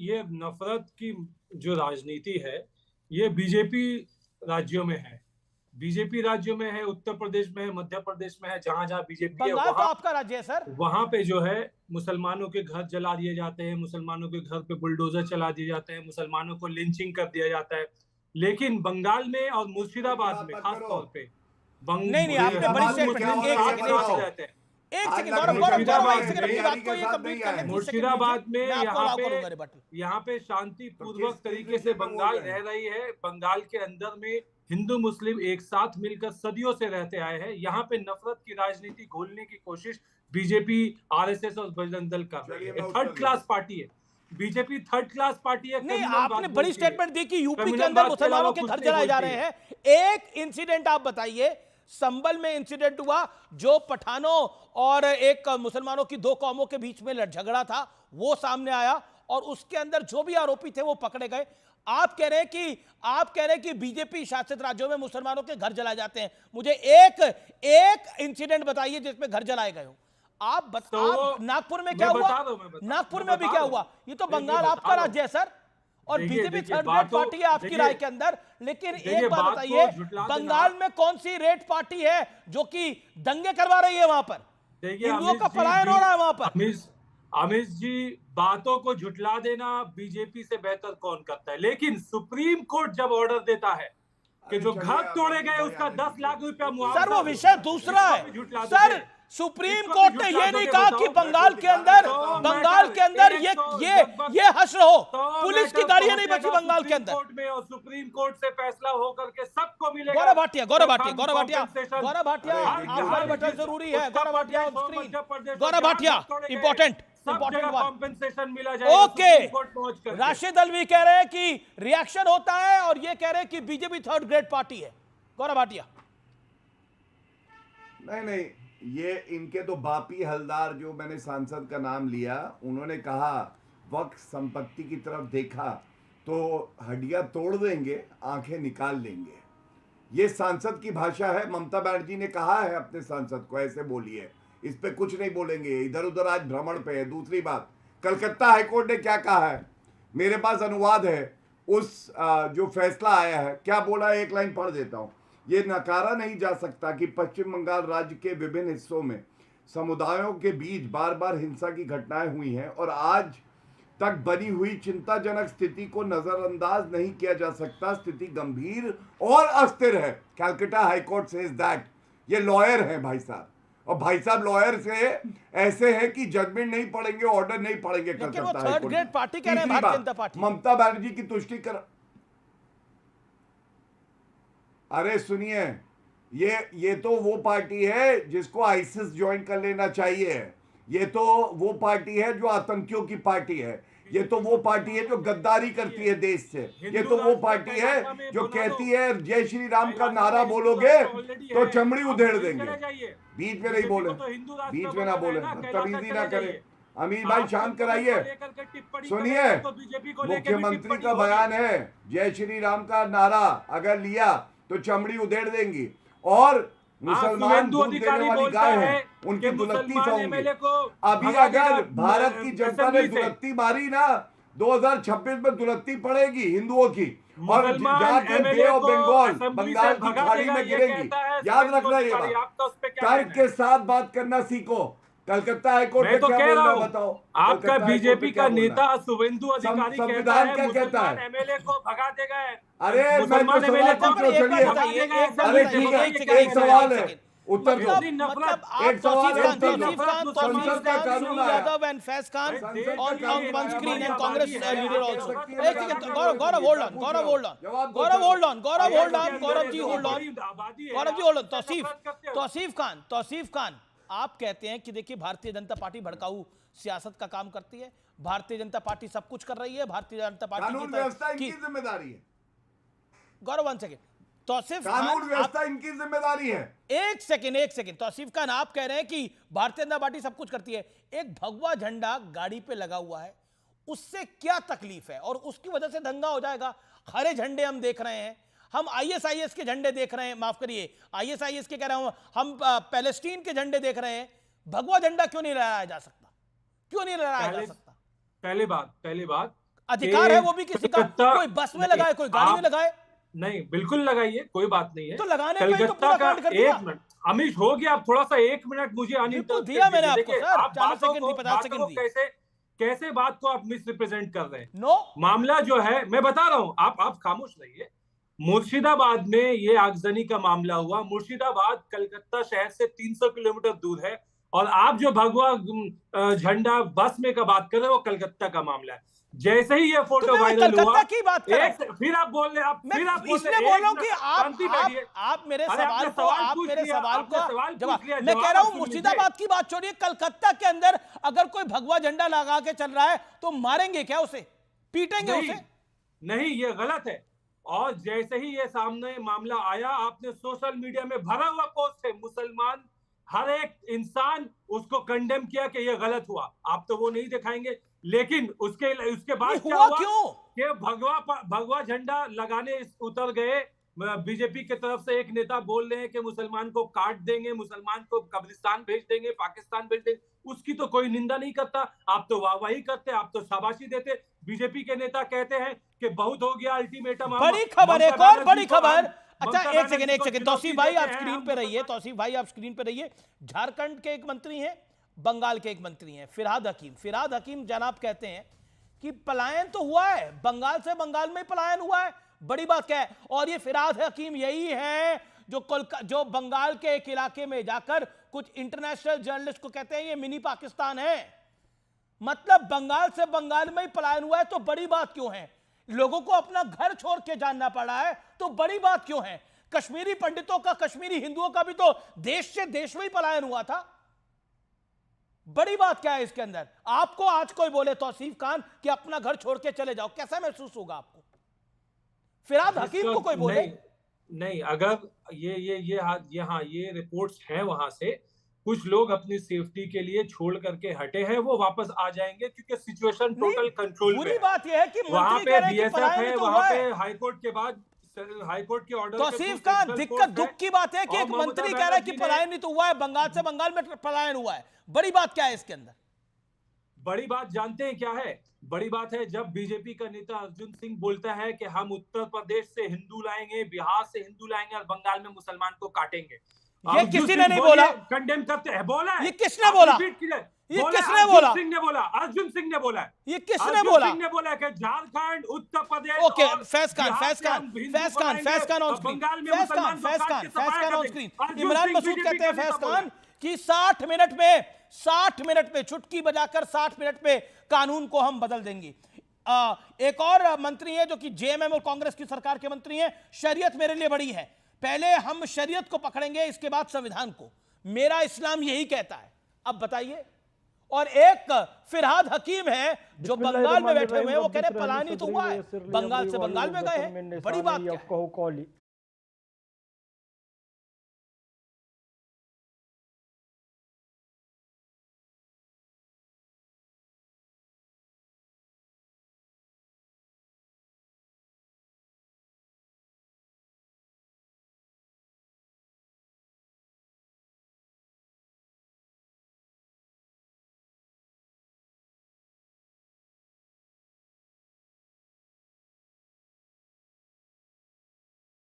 ये नफरत की जो राजनीति है ये बीजेपी राज्यों में है। बीजेपी राज्यों में है, उत्तर प्रदेश में है, मध्य प्रदेश में है, जहां जहां बीजेपी है बंगाल तो वहां आपका राज्य है सर। वहां पे जो है मुसलमानों के घर जला दिए जाते हैं, मुसलमानों के घर पे बुलडोजर चला दिए जाते हैं, मुसलमानों को लिंचिंग कर दिया जाता है। लेकिन बंगाल में और मुर्शिदाबाद में खास तौर पे नहीं नहीं, आपने बड़ी हिंदू स्टेटमेंट मुस्लिम दी। एक साथ सेकंड, साथ एक रहते हैं। एक सेकंड गौरव गौरव गौरव, एक मुर्शिदाबाद सेकंड, अपनी में बात को ये कंप्लीट कर लें। 30 सेकंड मुर्शिदाबाद दीजिए, में मैं आपको अलाउ करूंगा रिबटल। यहाँ पे शांति पूर्वक तरीके से बंगाल रह रही है। बंगाल के अंदर में हिंदू मुस्लिम एक साथ मिलकर सदियों से रहते आए हैं। यहाँ पे नफरत की राजनीति घोलने की कोशिश बीजेपी, आरएसएस और बजरंग दल कर रही है। थर्ड क्लास पार्टी है बीजेपी, थर्ड क्लास पार्टी है। नहीं, आपने बड़ी स्टेटमेंट दी कि यूपी के कम्युनल अंदर बात के मुसलमानों अलावा के कुछ घर नहीं जलाए जा बोलती रहे है। हैं। एक इंसिडेंट आप बताइए, संभल में इंसिडेंट हुआ जो पठानों और एक मुसलमानों की दो कौमों के बीच में झगड़ा था, वो सामने आया और उसके अंदर जो भी आरोपी थे वो पकड़े गए। आप कह रहे हैं कि बीजेपी शासित राज्यों में मुसलमानों के घर जलाए जाते हैं। मुझे एक इंसिडेंट बताइए जिसमें घर जलाए गए हो। आप नागपुर में क्या हुआ? नागपुर में भी क्या हुआ? ये तो बंगाल आपका राज्य है सर, और बीजेपी थर्ड ग्रेड पार्टी है आपकी राय के अंदर। लेकिन एक बात बताइए, बंगाल में कौन सी रेड पार्टी है जो कि दंगे करवा रही है वहां पर? हिंदुओं का पलायन हो रहा है वहां पर। अमित जी, बातों को झुटला देना बीजेपी से बेहतर कौन करता है। लेकिन सुप्रीम कोर्ट जब ऑर्डर देता है कि जो घर तोड़े गए उसका 10 लाख रुपया मुआवजा, सर वो विषय दूसरा है सर। सुप्रीम कोर्ट ने यह नहीं कहा कि बंगाल के अंदर ये हश्र हो। पुलिस की गाड़ियां नहीं बची बंगाल के अंदर। कोर्ट में और सुप्रीम कोर्ट से फैसला होकर के सबको मिलेगा। गौरव भाटिया आपका रिबटल जरूरी है। गौरव भाटिया इंपॉर्टेंट कॉम्पेंसेशन मिला जाएगा। ओके, राशिद अलवी कह रहे हैं कि रिएक्शन होता है और ये कह रहे हैं कि बीजेपी थर्ड ग्रेड पार्टी है। गौरव भाटिया नहीं, ये इनके तो बापी हलदार, जो मैंने सांसद का नाम लिया, उन्होंने कहा वक्त संपत्ति की तरफ देखा तो हड्डियां तोड़ देंगे, आंखें निकाल लेंगे। ये सांसद की भाषा है। ममता बनर्जी ने कहा है अपने सांसद को ऐसे बोलिए, इस पे कुछ नहीं बोलेंगे, इधर उधर आज भ्रमण पे है। दूसरी बात, कलकत्ता हाईकोर्ट ने क्या कहा है, मेरे पास अनुवाद है उस जो फैसला आया है। क्या बोला, एक लाइन पढ़ देता हूं। ये नकारा नहीं जा सकता कि पश्चिम बंगाल राज्य के विभिन्न हिस्सों में समुदायों के बीच बार बार हिंसा की घटनाएं हुई हैं और आज तक बनी हुई चिंताजनक स्थिति को नजरअंदाज नहीं किया जा सकता। स्थिति गंभीर और अस्थिर है। Calcutta high court says that. ये लॉयर हैं भाई साहब, और भाई साहब लॉयर से ऐसे हैं कि जजमेंट नहीं पढ़ेंगे, ऑर्डर नहीं पढ़ेंगे। कलकत्ता थर्ड ग्रेड पार्टी कह रहे हैं भारतीय जनता पार्टी। ममता बनर्जी की तुष्टि कर, अरे सुनिए, ये तो वो पार्टी है जिसको आईसिस ज्वाइन कर लेना चाहिए। ये तो वो पार्टी है जो आतंकियों की पार्टी है। ये तो वो पार्टी है जो गद्दारी करती है देश से। ये तो वो पार्टी है जो कहती है जय श्री राम का नारा बोलोगे तो चमड़ी उधेड़ देंगे। बीच में नहीं बोले, बीच में ना बोले, तमीजी ना करे। अमीर भाई शांत कराइए। सुनिए, मुख्यमंत्री का बयान है, जय श्री राम का नारा अगर लिया तो चमड़ी उधेड़ देंगी, और मुसलमान दूध देने वाली गाय है, उनकी दुलत्ती सौंगे। अभी अगर भारत की जनता ने दुलत्ती मारी ना, 2026 में दुलत्ती पड़ेगी हिंदुओं की, और जाके बे ऑफ बंगाल, बंगाल की खाड़ी में गिरेंगी। याद रखना ये बात। तर्क के साथ बात करना सीखो। कलकत्ता हाईकोर्ट में क्या बोल रहा है बताओ। आपका बीजेपी का नेता शुभेंदु अधिकारी संविधान क्या कहता है? एमएलए को भगा देगा। अरे मैं तो सवाल पूछ रहा हूं, चलिए। अरे ठीक है, एक सवाल है, उत्तर दो। एक सवाल है, संसद का कानून आया। Yadav and Faiz Khan on screen and Congress leader also. एक second, Gaurav hold on, Gaurav ji hold on. Tauseef Khan, आप कहते हैं कि देखिए भारतीय जनता पार्टी भड़काऊ सियासत का काम करती है, भारतीय जनता पार्टी सब कुछ कर रही है, भारतीय जनता पार्टी कानून व्यवस्था इनकी जिम्मेदारी है। गौरव वन सेकंड, तौसीफ खान, कानून व्यवस्था इनकी जिम्मेदारी है। एक सेकंड, तौसीफ खान, आप कह रहे हैं कि भारतीय जनता पार्टी सब कुछ करती है। एक भगवा झंडा गाड़ी पे लगा हुआ है, उससे क्या तकलीफ है? और उसकी वजह से दंगा हो जाएगा। हरे झंडे हम देख रहे हैं, हम आईएसआईएस के झंडे देख रहे हैं, माफ करिए आईएसआईएस के कह रहा हूं, हम पैलेस्टीन के झंडे देख रहे हैं। भगवा झंडा क्यों नहीं लहराया जा सकता? क्यों नहीं लहराया जा सकता? पहली बात, अधिकार है वो भी किसी का, कोई बस में लगाए, कोई गाड़ी में लगाए। नहीं, बिल्कुल लगाइए, कोई बात नहीं है। तो लगाने का ही तो कलकत्ता पूरा का कांड कर दिया। 1 मिनट अमिश हो गया, आप थोड़ा सा 1 मिनट मुझे बिल्कुल दिया मैंने आपको सर, 40 सेकंड नहीं 50 सेकंड दी। कैसे बात को आप मिस रिप्रेजेंट कर रहे हैं। नो, मामला जो है मैं बता रहा हूं, आप खामोश रहिए। मुर्शिदाबाद में ये आगजनी का मामला हुआ। मुर्शिदाबाद कलकत्ता शहर से 300 किलोमीटर दूर है, और आप जो भगवा झंडा बस में का बात कर रहे हो वो कलकत्ता का मामला है। जैसे ही ये फोटो वायरल हुआ, की बात फिर आप बोल रहे, इसलिए बोल रहा हूं कि आप मेरे सवाल को जवाब, मैं कह रहा हूं मुर्शिदाबाद की बात छोड़िए, कलकत्ता के अंदर अगर कोई भगवा झंडा लगा के चल रहा है तो मारेंगे क्या उसे, पीटेंगे उसे? नहीं, ये गलत है। और जैसे ही ये सामने मामला आया, आपने सोशल मीडिया में भरा हुआ पोस्ट है, मुसलमान हर एक इंसान उसको कंडेम किया कि ये गलत हुआ। आप तो वो नहीं दिखाएंगे, लेकिन उसके बाद क्या हुआ कि भगवा झंडा लगाने उतर गए। बीजेपी की तरफ से एक नेता बोल रहे हैं कि मुसलमान को काट देंगे, मुसलमान को कब्रिस्तान भेज देंगे, पाकिस्तान भेज देंगे। उसकी तो कोई निंदा नहीं करता, आप तो वाहवाही करते, आप तो शाबाशी देते। बीजेपी के नेता कहते हैं कि बहुत हो गया, अल्टीमेटम। बड़ी खबर, एक और बड़ी खबर। अच्छा एक सेकंड तौसीफ भाई आप स्क्रीन पे रहिए, तौसीफ भाई आप स्क्रीन पे रहिए। झारखंड के एक मंत्री हैं, बंगाल के एक मंत्री हैं, फिरहाद हकीम जनाब कहते हैं कि पलायन तो हुआ है, बंगाल से बंगाल में ही पलायन हुआ है। बड़ी बात क्या है? और ये फिरहाद हकीम यही है जो बंगाल के एक इलाके में जाकर कुछ इंटरनेशनल जर्नलिस्ट को कहते हैं ये मिनी पाकिस्तान है। मतलब बंगाल से बंगाल में ही पलायन हुआ है, तो बड़ी बात क्यों है? लोगों को अपना घर छोड़ के जानना पड़ा है, तो बड़ी बात क्यों है? कश्मीरी पंडितों का, कश्मीरी हिंदुओं का भी तो देश से देश में ही पलायन हुआ था। बड़ी बात क्या है इसके अंदर? आपको आज कोई बोले तौसीफ खान कि अपना घर छोड़ के चले जाओ, कैसा महसूस होगा आपको? फिरहाद हकीम को कोई बोले नहीं, अगर ये रिपोर्ट्स हैं, वहां से कुछ लोग अपनी सेफ्टी के लिए छोड़ करके हटे हैं, वो वापस आ जाएंगे क्योंकि सिचुएशन टोटल कंट्रोल में है। बुरी बात यह है कि वहां पे बीएसएफ है, वहां पे हाईकोर्ट के बाद हाईकोर्ट के ऑर्डर। तौसीफ खान, दिक्कत दुख की बात है कि एक मंत्री कह रहा है कि पलायन नहीं तो हुआ है, बंगाल से बंगाल में पलायन हुआ है। बड़ी बात क्या है इसके अंदर? बड़ी बात जानते हैं क्या है? बड़ी बात है जब बीजेपी का नेता अर्जुन सिंह बोलता है कि हम उत्तर प्रदेश से हिंदू लाएंगे, बिहार से हिंदू लाएंगे और बंगाल में मुसलमान को काटेंगे। ये किसी ने नहीं बोला, कंडेम करते हैं, बोला है। ये किसने बोला? ये किसने बोला? सिंह ने बोला, अर्जुन सिंह ने बोला है। ये किसने बोला? सिंह ने बोला कि Jharkhand, Uttar Pradesh, okay, Faiz Khan on screen, Imran Masood कहते हैं फैज खान कि 60 मिनट में चुटकी बजाकर 60 मिनट में कानून को हम बदल देंगे। एक और मंत्री है जो कि जेएमएम और कांग्रेस की सरकार के मंत्री हैं, शरीयत मेरे लिए बड़ी है, पहले हम शरीयत को पकड़ेंगे इसके बाद संविधान को, मेरा इस्लाम यही कहता है। अब बताइए। और एक फिरहाद हकीम है जो बंगाल में बैठे हुए हैं, वो कह रहे पलायन तो हुआ है, बंगाल से बंगाल में गए हैं। बड़ी बात क्या है?